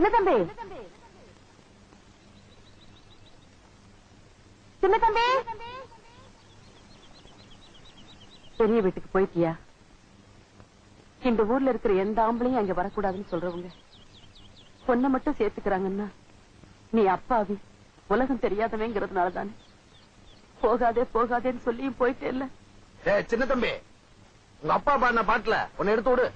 சின்ன தம்பி, சின்ன தம்பி, பெரிய வீட்டுக்கு போயிட்டியா? இந்த ஊர்ல இருக்கிற எந்த ஆம்பளையும் அங்க வரக்கூடாதுன்னு சொல்றவங்க பொண்ணை மட்டும் சேர்த்துக்கிறாங்கன்னா நீ அப்பாவி உலகம் தெரியாதவங்கிறதுனாலதானே போகாதே போகாதேன்னு சொல்லியும் போயிட்டே இல்ல. சின்ன தம்பி, உங்க அப்பா பாடின பாட்டுல உன்னை எடுத்து விடு.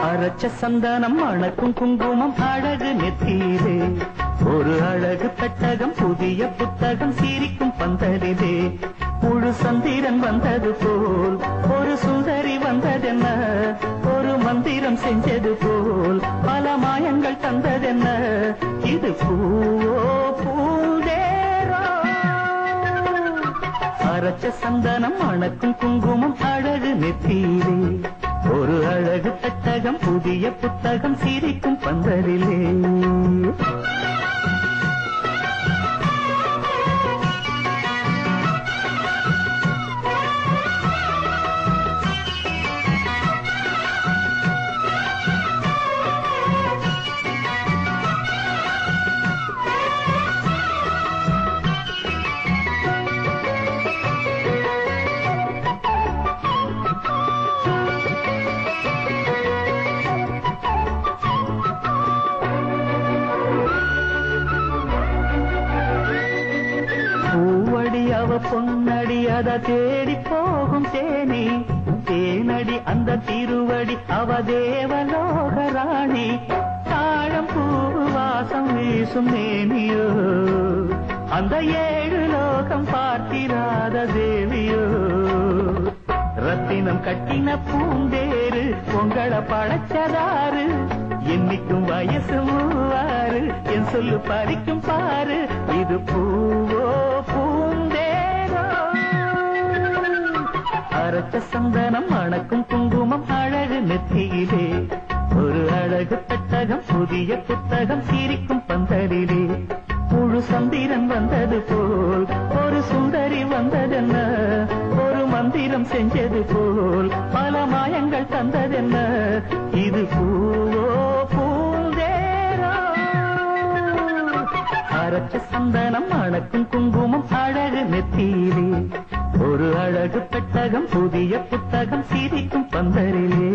அரைச்ச சந்தானம் அணக்கும் குங்குமம் அழகு நெத்தீரே, ஒரு அழகு பெட்டகம் புதிய புத்தகம் சிரிக்கும் பந்தலிலே, முழு சந்திரன் வந்தது போல் ஒரு சுந்தரி வந்ததென்ன, ஒரு மந்திரம் செஞ்சது போல் பல மாயங்கள் தந்ததென்ன, இது பூவோ பூந்தேரோ. அரைச்ச சந்தானம் அணக்கும் குங்குமம் அழகு நெத்தீரே, ஒரு அழகு பெட்டகம் புதிய புத்தகம் சிரிக்கும் பந்தலிலே. பொன்னடி அத தேடி போகும் தேனி, தேனடி அந்த திருவடி அவ தேவலோகராணி, தாழம் பூ வாசம் வீசும் மேனியோ, அந்த 7 லோகம் பார்த்திராத தேவியோ, ரத்தினம் கட்டின பூந்தேரு உங்கள பழச்சதாறு, என்னைக்கும் வயசு 3 என் சொல்லு பறிக்கும் பாரு, இது பூவோ பூந்தேரோ. அரைச்ச சந்தனம் அணக்கும் குங்குமம் அழகு நெத்தியிலே, ஒரு அழகு பெட்டகம் புதிய புத்தகம் சிரிக்கும் பந்தலிலே, முழு சந்திரன் வந்தது போல் ஒரு சுந்தரி வந்ததென்ன, ஒரு மந்திரம் செஞ்சது போல் பல மாயங்கள் தந்ததென்ன, இது பூவோ பூந்தேரோ. அரைச்ச சந்தனம் அணக்கும் குங்குமம் அழகு நெத்தியிலே, ஒரு அழகு பெட்டகம் புதிய புத்தகம் சிரிக்கும் பந்தலிலே.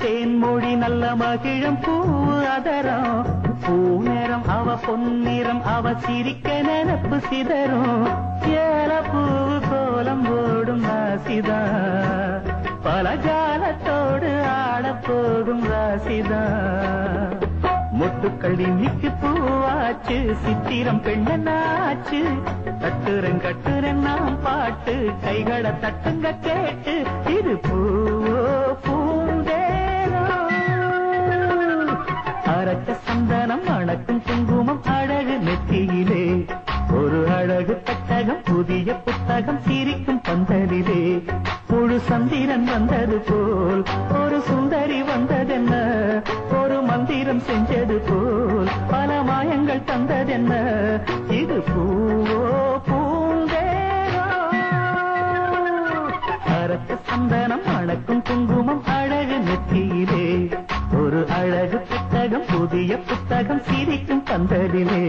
தேன்மொழி நல்ல மகிழம் பூ அதரம், பூநேரம் அவ பொன்னிறம் அவ சிரிக்க நினப்பு சிதறும், ஏல பூ கோலம் ஓடும் ராசிதா, பல ஜாலத்தோடு ஆட போகும் ராசிதா, முட்டுக்கள் இன்னைக்கு பூவாச்சு, சித்திரம் பெண்ணாச்சு, தட்டுரன் கட்டுரன் நாம் பாட்டு, கைகளை தட்டுங்க கேட்டு, இது பூவோ பூந்தேரோ. அரைச்ச சந்தனம் அணக்கும் குங்குமம் அழகு நெத்தியிலே, ஒரு அழகு பெட்டகம் புதிய புத்தகம் சிரிக்கும் பந்தலிலே, முழு சந்திரன் வந்தது போல் ஒரு சுந்தரி வந்ததென்ன, ஒரு மந்திரம் செஞ்சது போல் பல மாயங்கள் தந்ததென்ன, இது பூவோ பூந்தேரோ. அரைச்ச சந்தனம் அணக்கும் குங்குமம் அழகு நெத்தியிலே, ஒரு அழகு புத்தகம் புதிய புத்தகம் சிரிக்கும் பந்தலிலே.